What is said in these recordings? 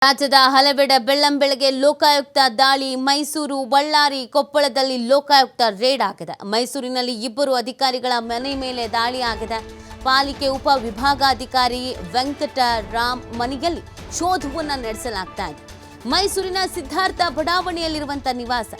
ರಾಜ್ಯದ ಹಲವೆಡೆ ಬೆಳ್ಳಂಬೆಳಗ್ಗೆ ಲೋಕಾಯುಕ್ತ ದಾಳಿ. ಮೈಸೂರು, ಬಳ್ಳಾರಿ, ಕೊಪ್ಪಳದಲ್ಲಿ ಲೋಕಾಯುಕ್ತ ರೇಡ್ ಆಗಿದೆ. ಮೈಸೂರಿನಲ್ಲಿ ಇಬ್ಬರು ಅಧಿಕಾರಿಗಳ ಮನೆ ಮೇಲೆ ದಾಳಿ ಆಗಿದೆ. ಪಾಲಿಕೆ ಉಪ ವಿಭಾಗಾಧಿಕಾರಿ ವೆಂಕಟರಾಮ್ ಮನೆಯಲ್ಲಿ ಶೋಧವನ್ನು ನಡೆಸಲಾಗ್ತಾ ಇದೆ. ಮೈಸೂರಿನ ಸಿದ್ಧಾರ್ಥ ಬಡಾವಣೆಯಲ್ಲಿರುವಂತಹ ನಿವಾಸ,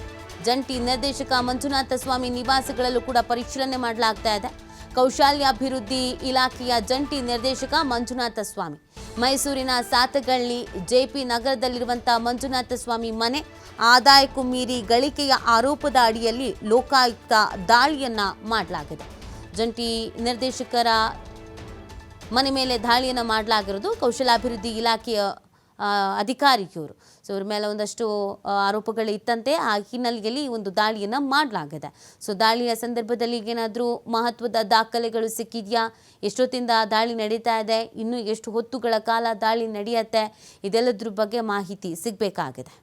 ಜಂಟಿ ನಿರ್ದೇಶಕ ಮಂಜುನಾಥ ಸ್ವಾಮಿ ನಿವಾಸಗಳಲ್ಲೂ ಕೂಡ ಪರಿಶೀಲನೆ ಮಾಡಲಾಗ್ತಾ ಇದೆ. ಕೌಶಲ್ಯಾಭಿವೃದ್ಧಿ ಇಲಾಖೆಯ ಜಂಟಿ ನಿರ್ದೇಶಕ ಮಂಜುನಾಥ ಸ್ವಾಮಿ, ಮೈಸೂರಿನ ಸಾತಗಳ್ಳಿ ಜೆಪಿ ನಗರದಲ್ಲಿರುವಂತಹ ಮಂಜುನಾಥ ಸ್ವಾಮಿ ಮನೆ ಆದಾಯಕ್ಕೂ ಮೀರಿ ಗಳಿಕೆಯ ಆರೋಪದ ಅಡಿಯಲ್ಲಿ ಲೋಕಾಯುಕ್ತ ದಾಳಿಯನ್ನ ಮಾಡಲಾಗಿದೆ. ಜಂಟಿ ನಿರ್ದೇಶಕರ ಮನೆ ಮೇಲೆ ದಾಳಿಯನ್ನು ಮಾಡಲಾಗಿರೋದು ಕೌಶಲ್ಯಾಭಿವೃದ್ಧಿ ಇಲಾಖೆಯ ಅಧಿಕಾರಿಯವರು. ಸೊ ಇವ್ರ ಮೇಲೆ ಒಂದಷ್ಟು ಆರೋಪಗಳು ಇತ್ತಂತೆ. ಆ ಹಿನ್ನೆಲೆಯಲ್ಲಿ ಒಂದು ದಾಳಿಯನ್ನು ಮಾಡಲಾಗಿದೆ. ಸೊ ದಾಳಿಯ ಸಂದರ್ಭದಲ್ಲಿ ಏನಾದರೂ ಮಹತ್ವದ ದಾಖಲೆಗಳು ಸಿಕ್ಕಿದೆಯಾ, ಎಷ್ಟೊತ್ತಿಂದ ದಾಳಿ ನಡೀತಾ ಇದೆ, ಇನ್ನು ಎಷ್ಟು ಹೊತ್ತುಗಳ ಕಾಲ ದಾಳಿ ನಡೆಯುತ್ತೆ, ಇದೆಲ್ಲದ್ರ ಬಗ್ಗೆ ಮಾಹಿತಿ ಸಿಗಬೇಕಾಗಿದೆ.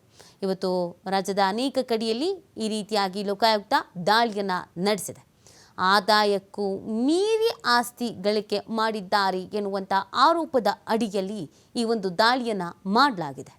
ಇವತ್ತು ರಾಜ್ಯದ ಅನೇಕ ಕಡೆಯಲ್ಲಿ ಈ ರೀತಿಯಾಗಿ ಲೋಕಾಯುಕ್ತ ದಾಳಿಯನ್ನು ನಡೆಸಿದೆ. ಆದಾಯಕ್ಕೂ ಮೀರಿ ಆಸ್ತಿ ಗಳಿಕೆ ಮಾಡಿದ್ದಾರೆ ಎನ್ನುವಂಥ ಆರೋಪದ ಅಡಿಯಲ್ಲಿ ಈ ಒಂದು ದಾಳಿಯನ್ನು ಮಾಡಲಾಗಿದೆ.